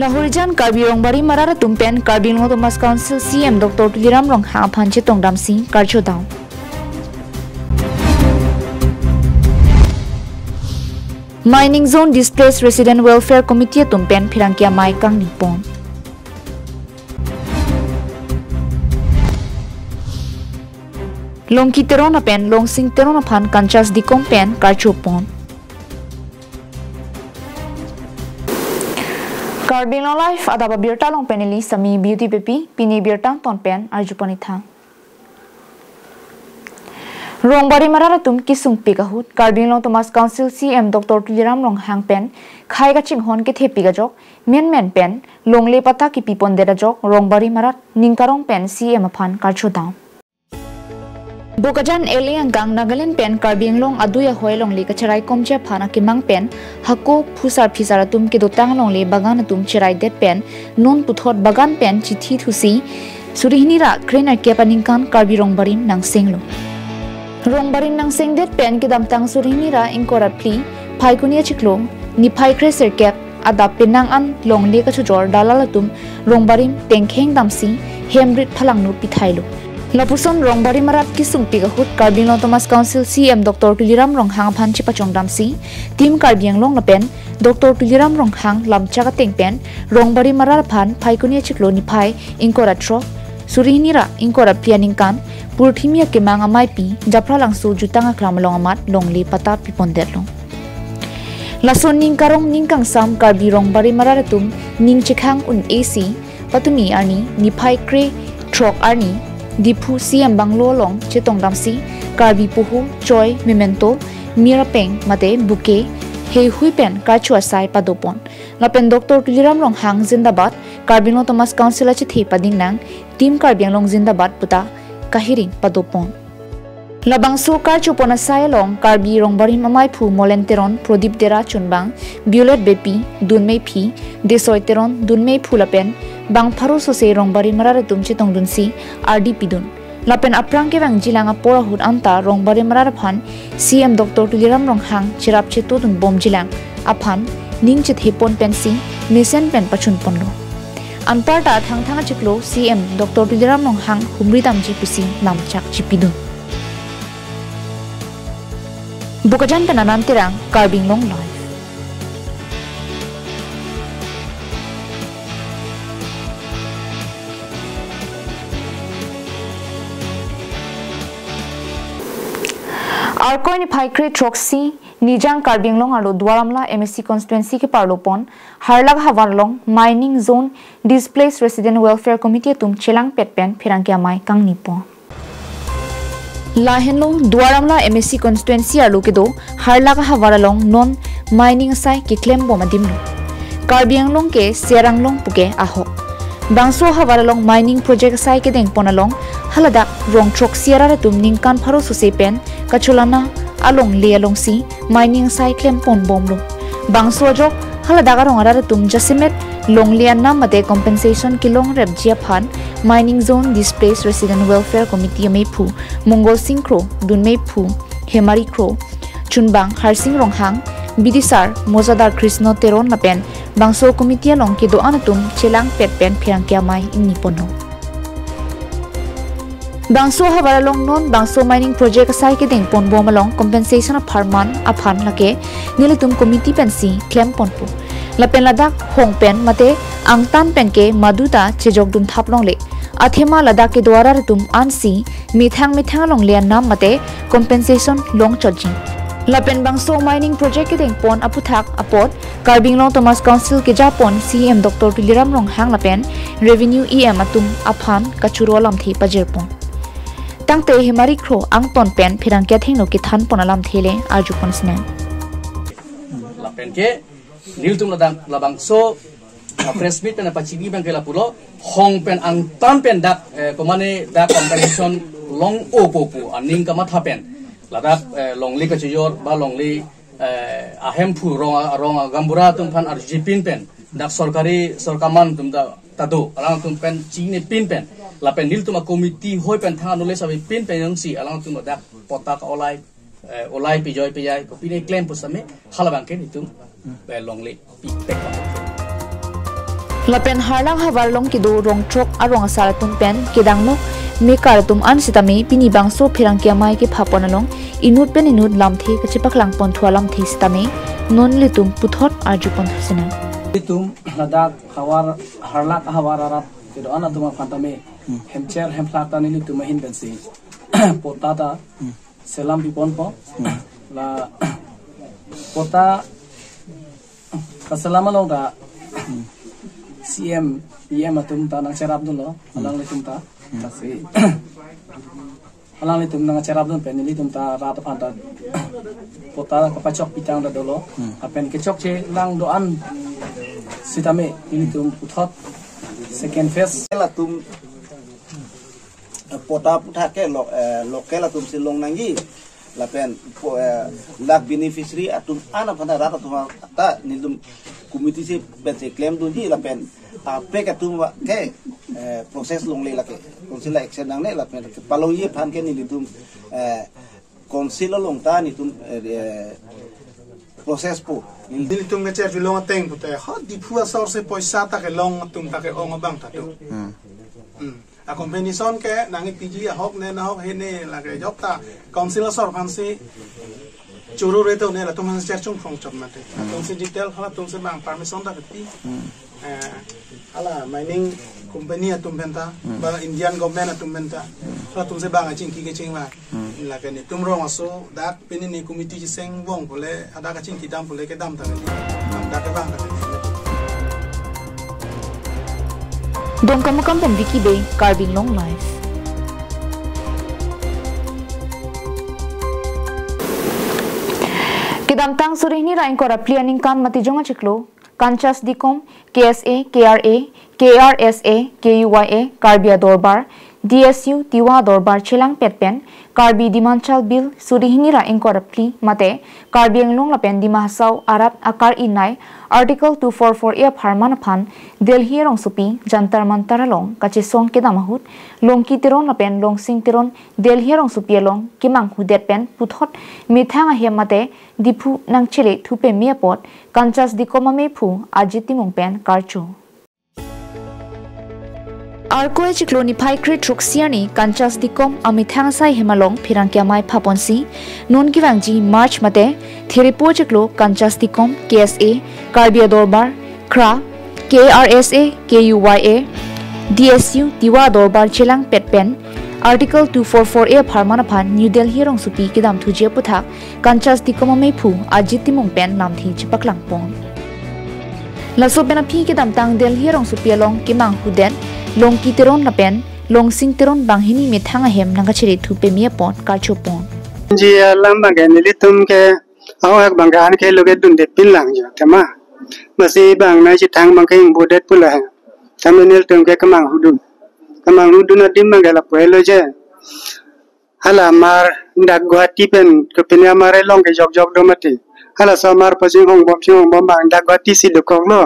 Lahorijan Karbi Rongbari Marara Tumpen Karbi Anglong Council CM Dr. Tuliram Rong Hang Panche Tongdam Singh Karcho Down. Mining Zone Displaced Resident Welfare Committee Tumpen Pirangkia Mai Kang Nipon. Longki Terona Pen Long Sing Terona Pan Kanchas Dikom Pen Karcho Pon. KarbiAnglongLIVE adaba birta long peneli sami beauty pepi pini birta ton pen arjupani tha. Rongbari marara tum kisung pigahut KarbiAnglong Council CM Dr. Tuliram Rong Hang pen khai ga chinghon ke the pigajok men pen longle pata ki pipon dera jok Rongbari marat ningkarong pen CM aphan karcho daw. Bokajan Eliang Gang Nagaland pen KarbiAnglong aduya hoilong li kacharai komja phana kimang pen hako phusar phisara tum ke dotang long le bagan tum chirai det pen non puthot bagan pen chithi thusi surihini ra krena ke paningkan Karbi Rongbarin nang senglo Rongbarin nang seng det pen ke damtang surihini ra inkora pli phaikunia chiklo ni phai kreser kep ada penang an long le kachujor dalalatum Rongbarin tengkheng damsi hemrit phalang nu pithailo Lapuson Rongbari marat kisung pigahut KarbiAnglong Council CM Dr. Tuliram Rong Hang Phan Chipachong Damsi Team KarbiAnglong Lapen Dr. Tuliram Rong Hang Lamchaga Tengpen Rongbari marat Phan Phaikunia Chiklo Niphai Inkora Tro Surinira Inkora Pianingkan Purthimia Kemang Amai Pi Japra Langsu Jutanga Kramalong Amat Longli Pata Piponderlong Lason Ningkarong Ningkang Sam Karbi Rongbari Mararatum Ning Chikhang Un AC Patuni Arni Niphai Kre Trok Arni Dipu CM Banglolong Chitong Damsi Karbi Puhu Choi Memento Mirapeng Mate Buke Hei Huipen Karchua Sai Padopon Lapen Dr. Tuliram Rong Hang Zindabad KarbiAnglong Council Chithi Pading Nang Team KarbiAnglong Zindabad Puta Kahiring Padopon Labangso Karchupona Sai-long Karbi Rongbari Mamai Phu Molenteron Prodip Dera Chunbang Violet Bepi Dunmei Phi Desoiteron Dunmei Phulapen Bang Pharu Sose Rongbari Mararatum Chitong Dunsi RD Pidun Lapen Aprang Kevang Jilanga Porahut Anta Rongbari Mararaphan CM Dr. Tuliram Rong Hang Chirap Chitudun Bom Jilang Aphan Ning Chit Hepon Pensi Nesen Pen Pachun Ponlo Anparta Thang Chiklo CM Dr. Tuliram Rong Hang Humritam Jipusi Namchak Chipidun Bukajan Penanan Tirang KarbiAnglongLIVE Arkoini Phaikre Troxy Nijang KarbiAnglong Alo Dwaramla MSC constituency ke Parlopon Harlag Hawarlong Mining Zone Displaced Resident Welfare Committee tum Chelang Petpen Phirangkia Mai Kang Nipo Lahenlo Dwaramla MSC constituency Alo Kedo Harlag Hawarlong non mining sai ki claim bomadimlo KarbiAnglong ke Seranglong Puke Ahok Bangso Hawarlong mining project sai ke deng ponalong haladak rong trok siara tum ningkan pharo susepen kacholana along le along si mining sai claim pon bomlo bangso jok haladak rong ara tum jasimet long lianna mate compensation kilong rep jia phan mining zone displaced resident welfare committee me phu mongol singh kro dunmei phu hemari kro chunbang harsing ronghang bidisar mozadar krishno teron napen bangso committee long ke do anatum chelang petpen phirangkia mai inni pono Bangso Hawarlong non Bangso mining project sai ke deng pon bomalong compensation of farman aphan lake nilitum committee pensi claim ponpu lapen ladak hong pen mate angtan pen ke maduta chejok dum thaplong le athema ladak ke dwara tum ansi mithang long le nam mate compensation long charging lapen Bangso mining project ke deng pon aputhak apot KarbiAnglong Council ke Japon CM Dr. Tuliram Rong Hang lapen revenue EM atum aphan kachuro lamthi pajerpon Tangte hemari kro ang ton pen phirangkia thengno ki than ponalam thele arju ponsne lapen ke niltum labang so press meet pen pachigi bang kela pulo hong pen ang tan pen dak komane dak compensation long opopu aning kama thapen ladak longli ka chyor ba longli ahem phu rong gambura tum phan arjipin pen dak sarkaman tum da tado alang tum pen chine pin pen lapen nil tuma committee hoi pen thang nule sabi pin pen yang si alang tum dak potak olai pijoi pijai ko pine claim pusame halabang ke nitum longli pi pek Lapen harlang hawarlong kido rong trok arong asaratum pen kidangno me karatum an sitami pini bangso phirang kiamai ke phaponalong inut pen inut lamthe kachipak langpon thua lamthe sitami non litum puthot arjupon hasina litum ladak hawar harlak hawararat kido ana tuma pantame hemcher hemplata ni litum mahin bensi potata selam pipon po la pota kasalama long da CM PM atum ta nang cerap dulu alang litum ta kasi alang litum nang cerap dulu pen litum ta rat panta pota kapacok pitang da dulu apen kecok ce lang doan sitame litum puthot second phase latum pota putha ke lokela tum silong nangi lapen lak beneficiary atum ana phana rat atum ta nilum committee se bete claim dunji lapen ape ka tum ke proses long le lake council action nang ne lapen palong ye phan ke ni litum council long ta ni tum proses po nilitum ke cher long teng puta ha di phua sor se poisa ta ke long tum ta ke ong bang ta tu a combination ke nang pg a hok ne na hok he ne la ke job ta council sor phan se churu re to ne la tum han cher chung phong chop mate tum se detail hala tum se bang permission ta ti ala mining company atum benta ba indian government atum benta hala tum se bang a ching ki ke ching la la ke ni tum rong aso dak pin ni committee ji seng wong pole ada ka ching ki dam pole ke dam ta ni da ke bang ta Dong kamakam pen Wiki Bay KarbiAnglongLIVE. Kidam tang surihni ra ingkora plianing kan matijonga chiklo Kanchas Dikom KSA KRA KRSA KUYA Karbia Dorbar DSU Tiwa Dorbar Chilang Petpen Karbi Dimanchal Bill surihni ra ingkora pli mate KarbiAnglong lapen dimahasau arat akar inai Article 244 F Harmanaphan Delhi rong supi jantar mantar long kachisong kedamahut long kitiron lapen long sing tiron Delhi rong supi long kimang hudet pen puthot mithang hemate dipu nang chile thupe miapot Kanchas Dikoma mepu ajitimong pen karcho Arkoe chikloni paikri truksiani Kanchas Dikom amithang sai hemalong phirangkya mai phaponsi non giwangji March mate theripo chiklo Kanchas Dikom KSA Karbia Dorbar Kra KRSA KUYA DSU Tiwa Dorbar Chilang Petpen Article 244 A Harmanaphan New Delhi rong supi kidam thuje puthak Kanchas Dikom mepu ajitimong pen namthi chipaklang pon laso penapi kidam tang Delhi rong supi long kimang huden long kitiron lapen long sing tiron banghini mithanga hem nanga chiri thupe mia pon karchopon ji lamba ge nilitum ke awak bangan ke loge dun de pilang ja tema masi bang na chi thang bang ke bodet pula taminil tum ke kamang hudun adim mangala poelo je hala mar ndak gwati pen ke penya mare long ke jok do mati hala samar pajing hong bom bang ndak gwati si dokok lo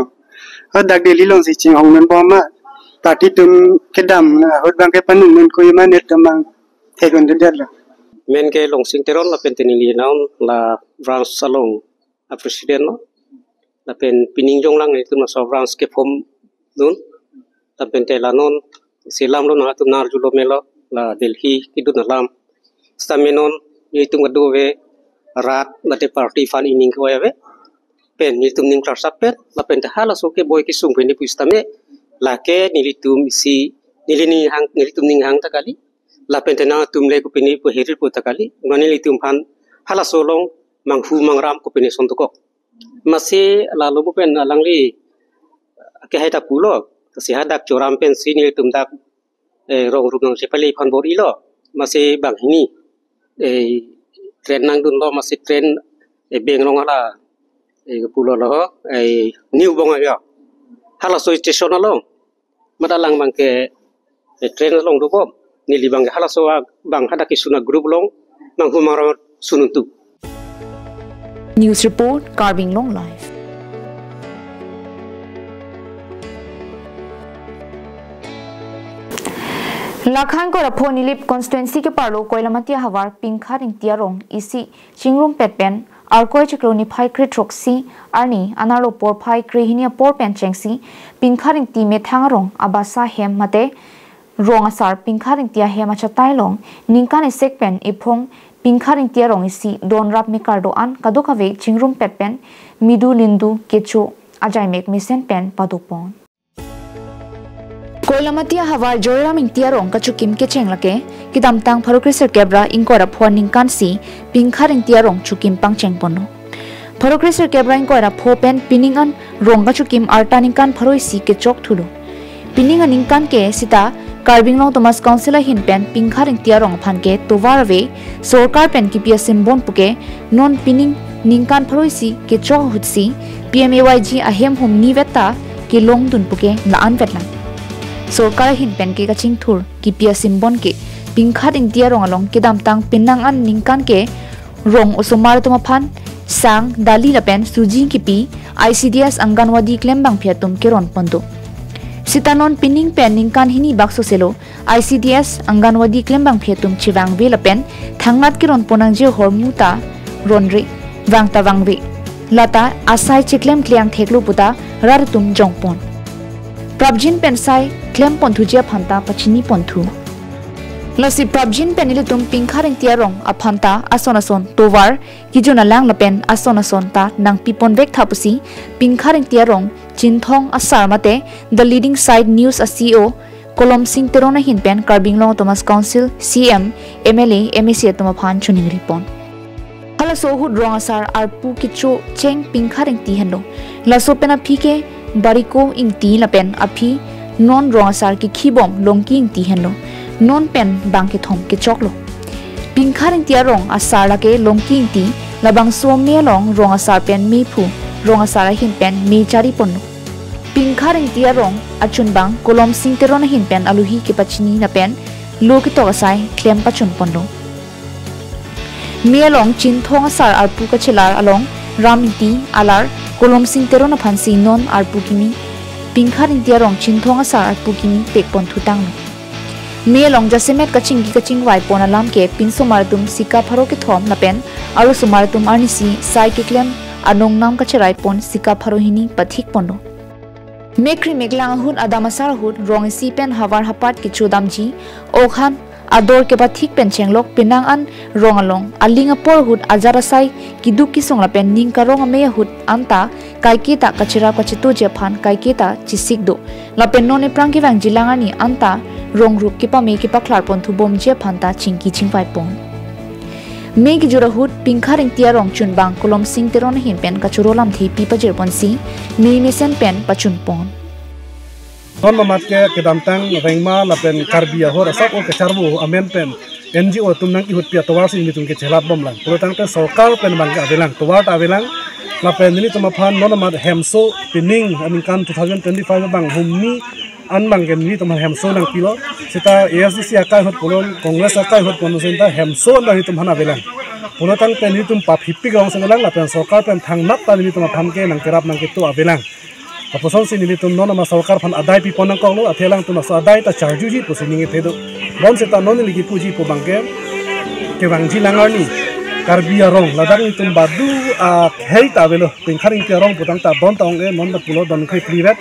dak de lilong si ching hong nan bom ma Tati tum kedam na hot bang ke panun mun ko yman net tamang tegon de la men ke long sing teron la penteni li naun la branch salong a president no la pen pining jong lang itu na so branch ke pom dun la pente la non silam lo na tu nar julo melo la Delhi kidun lam stamenon itu ngadu we rat la te party fan ining ko ya we pen ni tum ning klar sapet la pente hala so ke boy ki sung pen ni pustame lake nilitum si nilitum ning hang takali la pentena tumle ko pini po heril po takali ngani litum phan hala solong manghu mangram ko pini sondoko mase la lobo pen langli ke haita pulo si hadak choram pen si nilitum dak rong rung sepali phan bor ilo mase banghini tren nang dun lo mase tren bengrong ala pulo lo new bonga ya hala so station along madalang bangke train along do bom nili bang hala so bang hada kisuna group long nang humaro sununtu News report KarbiAnglongLIVE Lakhang ko rapho nilip constituency ke parlo koilamatia hawar pingkharing tiarong isi chingrum petpen arkoi chikroni phai kri troksi arni anaro por phai kri hinia por pen chengsi pingkharing ti me thangarong abasa hem mate rong asar pingkharing tia hem acha tailong ningkan esek pen iphong pingkharing tia rong isi don rap me kardo an kadokave chingrum pet pen midu lindu kecho ajai mek misen pen padupon Kolamatia hawar joram ing tiarong kachukim ke chenglake kidam tang pharokriser kebra ingkora phwan ningkan si pingkharing tiarong chukim pang chengpono pharokriser kebra ingkora pho pen piningan rong kachukim arta ningkan pharoi si ke chok thulu piningan ningkan ke sita KarbiAnglong Thomas Council hin pen pingkharing tiarong phan ke towarave sarkar pen kipia simbon puke non pining ningkan pharoi si ke chok hutsi PMAYG ahem hum niveta ke long dun puke laan vetlang Sorkar hin pen ke kaching thur ki pia simbon ke pingkhat ing tia rong along ke dam tang pinang an ningkan ke rong osomar tuma phan sang dali la pen suji ki pi ICDS Anganwadi klembang phiatum ke ron pondo sitanon pining pen ningkan hini bakso selo ICDS Anganwadi klembang phiatum chiwang ve la pen thangat ke ron ponang je hormuta ronre wangta wangve lata asai chiklem kliang theklu puta rartum jongpon Prabjin pensai klem ponthu jia phanta pachini ponthu lasi prabjin penile tum pingkharing tiarong aphanta asonason towar kijona lang lapen asonason ta nang pipon vek thapusi pingkharing tiarong chinthong asar mate the leading side news CEO kolom sing terona hin pen KarbiAnglong Thomas Council CM MLA MEC atoma phan chuning ripon hala so hud rong asar arpu kichu cheng pingkharing ti hendo laso pena phike bariko ing ti lapen api non rong asar ki khibom longki ing ti henlo non pen bang ke thom ke choklo pingkharing tia rong asar la ke longki ing ti labang so me long rong asar pen mi phu rong asar hin pen mi chari ponno pingkharing tia rong achun bang kolom sing teron hin pen aluhi ke pachini na pen lo ke to asai klem pachun ponno me long chin thong asar arpu ka chelar along ramiti alar kolom sing teron na phansi non arpu kimi pingkharing tia rong chinthong asar arpu kimi pekpon thutang me long jasemet kaching wai pona lam ke pinso martum sika pharo ke thom na pen aru sumartum arnisi sai ke klem anong nam ka cherai pon sika pharo hini pathik pono mekri meglang hun adamasar hud rong si pen hawar hapat ki chudamji okhan ador ke pathik pen chenglok pinang an rong along alinga por hud ajarasai kiduk ki songla pen ning ka rong me hud anta kaikita kachira kachitu je phan kaikita chisikdo lapen none prangki wang jilangani anta rong rup ki pa me ki paklar pon thu bom je phanta chingki chingpai pon me ki jura hud pingkharing tia rong chun bang kolom sing teron hin pen kachurolam thi pi pa jer pon si me mesen pen pachun pon non mamat ke damtang rengma lapen karbia hor asak o ke charbu amen pen NGO tumnang ki hut pia towar sing mitung ke chelat bom lang pulotang te sarkar pen bangka avelang towar ta avelang lapen ni tuma phan non mamat hemso pining amin kan 2025 bang humni an bang gen ni tuma hemso nang pilo sita ASDC akai hot polon congress akai hot polon senta hemso na ni tum hana avelang pulotang pen ni tum pa hippi grong sengalang lapen sarkar pen thangnap ta ni tuma phan ke nang kerap nang ke tu avelang Aposon sini litum nona masawkar pan adai pi ponang kong lo athelang tu mas adai ta charju ji pusining thedo bon seta non ligi puji po bangke ke bangji langar ni karbia rong ladang tum badu a khei ta velo pingkharing tia rong putang ta bon taong e non da pulo don khei privet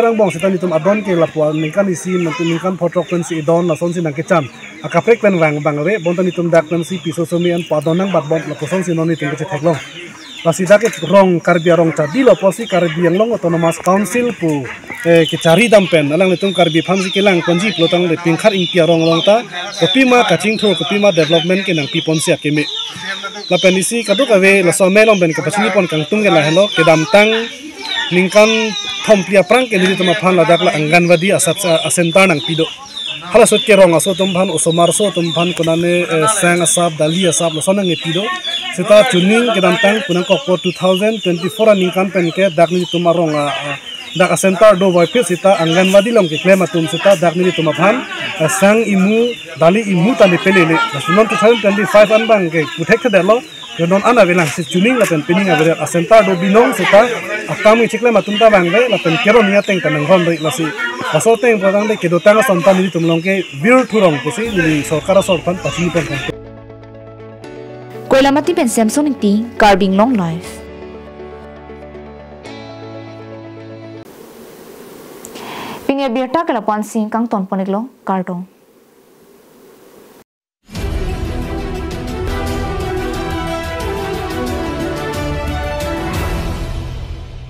ang bong seta ni tum adon ke lapwa ningkan isi nantu ningkan photok pen si don na son si nang ke cham akaprek pen wang bangre bon ta ni tum dak pen si piso somi an padonang bat bon laposon si non ni tum ke theklong Pasida ke rong karbia rong tadi lo posi KarbiAnglong Autonomous Council pu ke cari dampen alang letung karbi phamsi ke lang konji plotang le pingkhar ingpia rong long ta kopima kaching tho kopima development ke nang pi ponsia ke me la penisi kaduk ave la somelong ben ke pasini pon kang tung ke la hello ke damtang ningkan thompia prang ke ni tama phan la dak la Anganwadi asentar nang pido hala sot ke rong aso tum phan osomar so tum phan konane sang asap dali asap lo sonang epido seta tuning ke dantang punang kokpo 2024 ningkan pen ke dakni tumarong dak asentar do boy pit seta Anganwadi long ke klema tum seta dakni tumaphan sang imu dali imu tali pelele non 2025 an bang ke puthek thadelo non ana velang si tuning la pen pining avere asentar do binong seta akami chiklema tumta bang le la pen kero nia teng tanang ron dei la si asote importante de ke dotanga sonta ni tumlong ke bir thurong pusi ni sarkara sorpan pasini pen Hoilamati pen Samsung ti KarbiAnglongLIVE. Pinya birta kala kwan sing kang ton poneglo kartong.